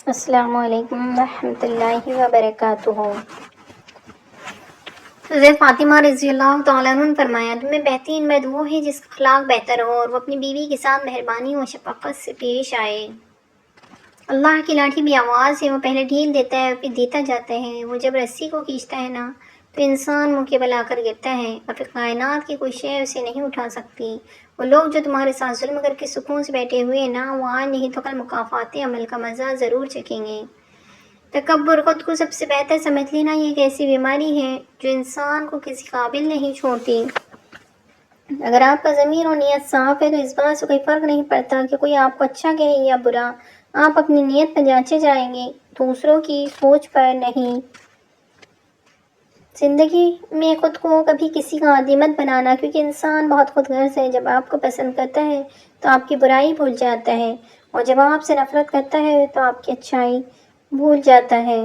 السلام علیکم ورحمۃ اللہ وبرکاتہ۔ حضرت فاطمہ رضی اللہ تعالیٰ عنہ نے فرمایا، تمہیں بہترین مرد وہ ہے جس کا اخلاق بہتر ہو اور وہ اپنی بیوی کے ساتھ مہربانی و شفقت سے پیش آئے۔ اللہ کی لاٹھی بھی آواز ہے، وہ پہلے ڈھیل دیتا ہے اور پھر دیتا جاتا ہے۔ وہ جب رسی کو کھینچتا ہے نا تو انسان منہ کے بل آ کر گرتا ہے اور پھر کائنات کی کوئی شے اسے نہیں اٹھا سکتی۔ وہ لوگ جو تمہارے ساتھ ظلم کر کے سکون سے بیٹھے ہوئے نا، وہ آج نہیں تو کل مکافات عمل کا مزہ ضرور چکھیں گے۔ تکبر، خود کو سب سے بہتر سمجھ لینا، یہ ایک ایسی بیماری ہے جو انسان کو کسی قابل نہیں چھوڑتی۔ اگر آپ کا ضمیر اور نیت صاف ہے تو اس بات سے کوئی فرق نہیں پڑتا کہ کوئی آپ کو اچھا کہے یا برا، آپ اپنی نیت پر جانچے جائیں گے، دوسروں کی سوچ پر نہیں۔ زندگی میں خود کو کبھی کسی کا عادی مت بنانا، کیونکہ انسان بہت خود غرض ہے۔ جب آپ کو پسند کرتا ہے تو آپ کی برائی بھول جاتا ہے، اور جب آپ سے نفرت کرتا ہے تو آپ کی اچھائی بھول جاتا ہے۔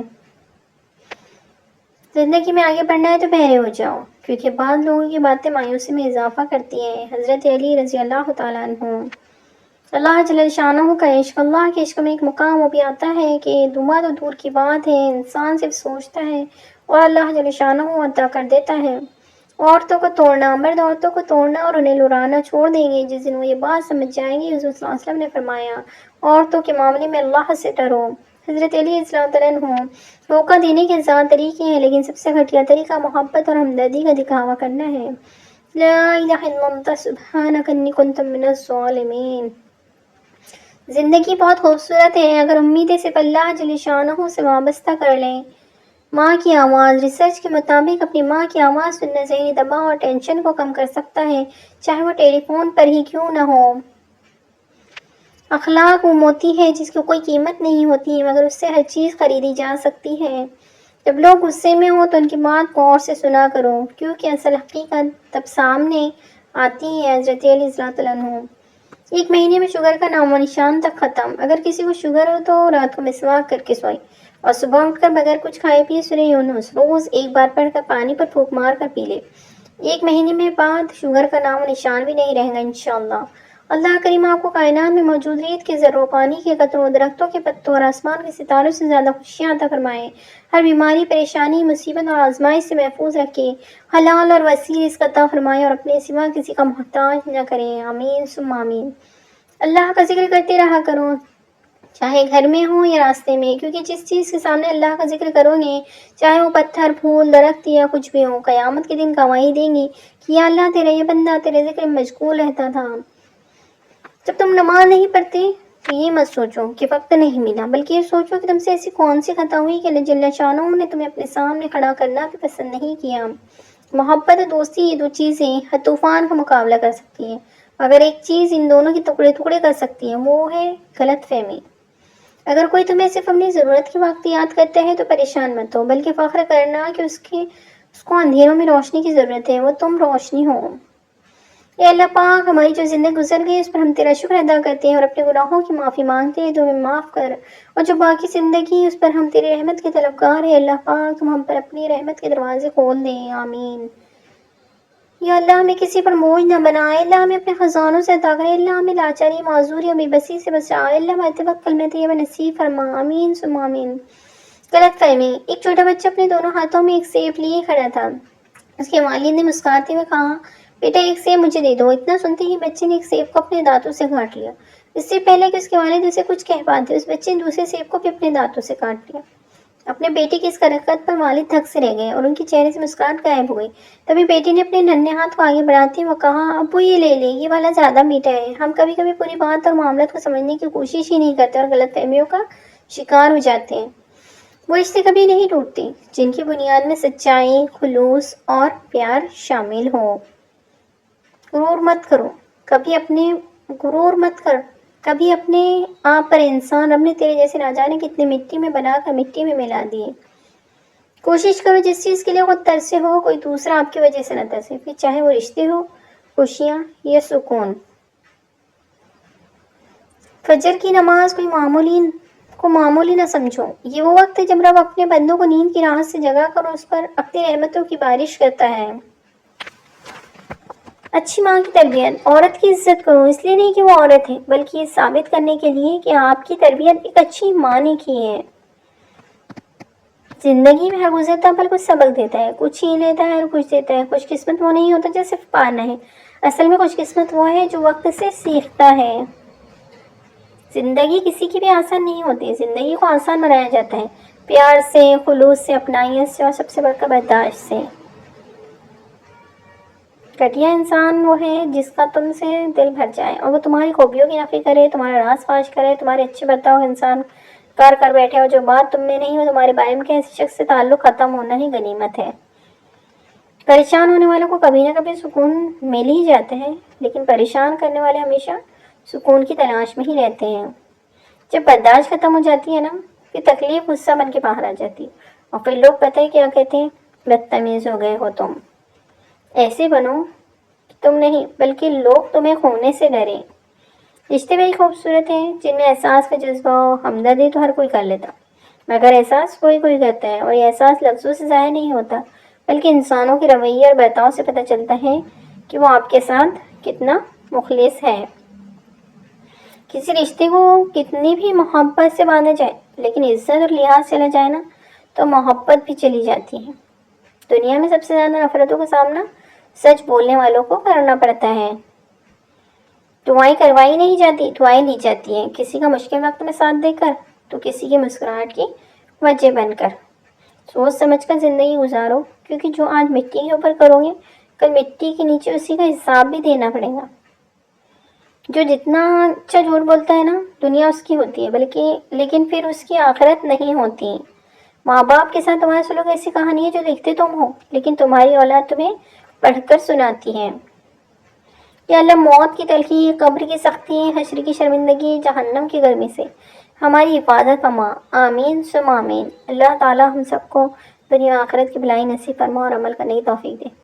زندگی میں آگے بڑھنا ہے تو بہرے ہو جاؤ، کیونکہ بعض لوگوں کی باتیں مایوسی میں اضافہ کرتی ہیں۔ حضرت علی رضی اللہ تعالیٰ عنہ۔ اللہ جل شانہ کا عشق، اللہ کے عشق میں ایک مقام وہ بھی آتا ہے کہ دعا تو دور کی بات ہے، انسان صرف سوچتا ہے اور اللہ جل شانہ عطا کر دیتا ہے۔ عورتوں کو توڑنا، مرد عورتوں کو توڑنا اور انہیں لڑانا چھوڑ دیں گے جس دن وہ یہ بات سمجھ جائیں گے۔ حضور صلی اللہ علیہ وسلم نے فرمایا، عورتوں کے معاملے میں اللہ سے ڈرو۔ حضرت علی رضی اللہ عنہ۔ دھوکہ دینے کے ہزار طریقے ہیں، لیکن سب سے گھٹیا طریقہ محبت اور ہمدردی کا دکھاوا کرنا ہے۔ لا الہ الا انت سبحانک انی کنت من الظالمین۔ زندگی بہت خوبصورت ہے اگر امیدیں صرف اللہ جل شانہ سے وابستہ کر لیں۔ ماں کی آواز، ریسرچ کے مطابق اپنی ماں کی آواز سننا ذہنی دباؤ اور ٹینشن کو کم کر سکتا ہے، چاہے وہ ٹیلی فون پر ہی کیوں نہ ہو۔ اخلاق وہ موتی ہے جس کی کوئی قیمت نہیں ہوتی مگر اس سے ہر چیز خریدی جا سکتی ہے۔ جب لوگ غصے میں ہوں تو ان کی بات کو غور سے سنا کرو، کیونکہ اصل حقیقت تب سامنے آتی ہے۔ حضرت علی رضی اللہ عنہ۔ ایک مہینے میں شوگر کا نام و نشان تک ختم۔ اگر کسی کو شوگر ہو تو رات کو مسواک کر کے سوئے اور صبح اٹھ کر بغیر کچھ کھائے پیے سورہ یونس روز ایک بار پڑھ کر پانی پر پھونک مار کر پی لے۔ ایک مہینے میں بعد شوگر کا نام و نشان بھی نہیں رہے گا انشاءاللہ۔ اللہ کریم آپ کو کائنات میں موجود ریت کے ذروں، پانی کے قطروں، درختوں کے پتوں اور آسمان کے ستاروں سے زیادہ خوشیاں عطا فرمائے۔ ہر بیماری، پریشانی، مصیبت اور آزمائش سے محفوظ رکھے۔ حلال اور وسیع رزق عطا فرمائے اور اپنے سوا کسی کا محتاج نہ کرے۔ آمین ثم آمین۔ اللہ کا ذکر کرتے رہا کرو، چاہے گھر میں ہو یا راستے میں، کیونکہ جس چیز کے سامنے اللہ کا ذکر کرو گے، چاہے وہ پتھر، پھول، درخت یا کچھ بھی ہو، قیامت کے دن گواہی دیں گی کہ یا اللہ تیرا یہ بندہ تیرے ذکر میں مشغول رہتا تھا۔ جب تم نماز نہیں پڑھتے تو یہ مت سوچو کہ وقت نہیں ملا، بلکہ یہ سوچو کہ تم سے ایسی کون سی خطا ہوئی کہ اللہ جل شانہ نے تمہیں اپنے سامنے کھڑا کرنا بھی پسند نہیں کیا۔ محبت اور دوستی، یہ دو چیزیں ہر طوفان کا مقابلہ کر سکتی ہیں، اگر ایک چیز ان دونوں کے ٹکڑے ٹکڑے کر سکتی ہے وہ ہے غلط فہمی۔ اگر کوئی تمہیں صرف اپنی ضرورت کے وقت یاد کرتا ہے تو پریشان مت ہو، بلکہ فخر کرنا کہ اس کو اندھیروں میں روشنی کی ضرورت ہے، وہ تم روشنی ہو۔ اے اللہ پاک، ہماری جو زندگی گزر گئی اس پر ہم تیرا شکر ادا کرتے ہیں اور اپنے گناہوں کی معافی مانگتے ہیں، تو ہمیں معاف کر، اور جو باقی زندگی اس پر ہم تیری رحمت کے طلبگار ہیں۔ اللہ پاک، تم ہم پر اپنی رحمت کے دروازے کھول دیں۔ آمین۔ یا اللہ ہمیں کسی پر بوجھ نہ بنائے، اللہ ہمیں اپنے خزانوں سے عطا کرے، اللہ ہمیں لاچاری، معذوری اور بے بسی سے بچائے، اللہ ہمیں وقت کلمہ طیبہ نصیب فرما۔ آمین ثم آمین۔ غلط فہمی۔ ایک چھوٹا بچہ اپنے دونوں ہاتھوں میں ایک سیب لیے کھڑا تھا۔ اس کے والد نے مسکراتے ہوئے کہا، بیٹا ایک سیب مجھے دے دو۔ اتنا سنتے ہی بچے نے ایک سیب کو اپنے دانتوں سے کاٹ لیا۔ اس سے پہلے کہ اس کے والد اسے کچھ کہہ پاتے، اس بچے نے دوسرے سیب کو بھی اپنے دانتوں سے کاٹ لیا۔ اپنے بیٹے کی اس حرکت پر والد تھک سے رہ گئے اور ان کے چہرے سے مسکراہٹ غائب ہو گئی۔ تبھی بیٹی نے اپنے ننھے ہاتھ کو آگے بڑھاتے ہوئے کہا، ابو یہ لے لے، یہ والا زیادہ میٹھا ہے۔ ہم کبھی کبھی پوری بات اور معاملات کو سمجھنے کی کوشش ہی نہیں کرتے اور غلط فہمیوں کا شکار ہو جاتے ہیں۔ وہ رشتے کبھی نہیں ٹوٹتے جن کی بنیاد میں سچائی، خلوص اور پیار شامل ہو۔ غرور مت کرو، کبھی اپنے آپ پر انسان، رب نے تیرے جیسے نہ جانے کتنے مٹی میں بنا کر مٹی میں ملا دیے۔ کوشش کرو جس چیز کے لیے خود ترسے ہو کوئی دوسرا آپ کی وجہ سے نہ ترسے، پھر چاہے وہ رشتے ہو، خوشیاں یا سکون۔ فجر کی نماز کو معمولی نہ سمجھو، یہ وہ وقت ہے جب رب اپنے بندوں کو نیند کی راحت سے جگا کر اس پر اپنی رحمتوں کی بارش کرتا ہے۔ اچھی ماں کی تربیت، عورت کی عزت کرو، اس لیے نہیں کہ وہ عورت ہے، بلکہ یہ ثابت کرنے کے لیے کہ آپ کی تربیت ایک اچھی ماں نے کی ہے۔ زندگی میں ہر گزرتا پل کچھ سبق دیتا ہے، کچھ چھین لیتا ہے اور کچھ دیتا ہے۔ خوش قسمت وہ نہیں ہوتا جو صرف پانا ہے، اصل میں خوش قسمت وہ ہے جو وقت سے سیکھتا ہے۔ زندگی کسی کی بھی آسان نہیں ہوتی، زندگی کو آسان بنایا جاتا ہے پیار سے، خلوص سے، اپنائیت سے، اور سب سے بڑھ کر برداشت سے۔ گھٹیا انسان وہ ہے جس کا تم سے دل بھر جائے اور وہ تمہاری خوبیوں کی نفی کرے، تمہارا راز فاش کرے، تمہارے اچھے برتاؤ کا انسان کر بیٹھے، اور جو بات تم میں نہیں ہو تمہارے بارے میں کہ ایسے شخص سے تعلق ختم ہونا ہی غنیمت ہے۔ پریشان ہونے والوں کو کبھی نہ کبھی سکون مل ہی جاتا ہے، لیکن پریشان کرنے والے ہمیشہ سکون کی تلاش میں ہی رہتے ہیں۔ جب برداشت ختم ہو جاتی ہے نا، پھر تکلیف غصہ بن کے باہر آ جاتی، اور پھر لوگ پتہ ہے کیا کہتے ہیں؟ بدتمیز ہو گئے ہو تم۔ ایسے بنو کہ تم نہیں بلکہ لوگ تمہیں کھونے سے ڈریں۔ رشتے وہی خوبصورت ہیں جن میں احساس کا جذبہ ہو، ہمدردی تو ہر کوئی کر لیتا، مگر احساس کوئی کرتا ہے، اور یہ احساس لفظوں سے ظاہر نہیں ہوتا، بلکہ انسانوں کے رویے اور برتاؤ سے پتہ چلتا ہے کہ وہ آپ کے ساتھ کتنا مخلص ہے۔ کسی رشتے کو کتنی بھی محبت سے باندھا جائے، لیکن عزت اور لحاظ چلا جائے نا، تو محبت بھی چلی جاتی ہے۔ دنیا میں سب سے زیادہ نفرتوں کا سامنا سچ بولنے والوں کو کرنا پڑتا ہے۔ دعائیں کروائی نہیں جاتی، دعائیں لی جاتی ہیں، کسی کا مشکل وقت میں ساتھ دے کر تو کسی کی مسکراہٹ کی وجہ بن کر۔ سوچ سمجھ کر زندگی گزارو، کیونکہ جو آج مٹی کے اوپر کرو گے کل مٹی کے نیچے اسی کا حساب بھی دینا پڑے گا۔ جو جتنا اچھا جھوٹ بولتا ہے نا، دنیا اس کی ہوتی ہے، لیکن پھر اس کی آخرت نہیں ہوتی۔ ماں باپ کے ساتھ تمہارا سلوک ایسی کہانی ہے جو لکھتے تم ہو، لیکن تمہاری اولاد تمہیں پڑھ کر سناتی ہے۔ یا اللہ موت کی تلخی، قبر کی سختی، حشر کی شرمندگی، جہنم کی گرمی سے ہماری حفاظت فرما، آمین ثم آمین۔ اللہ تعالی ہم سب کو دنیا آخرت کی بھلائی نصیب فرما اور عمل کرنے کی توفیق دے۔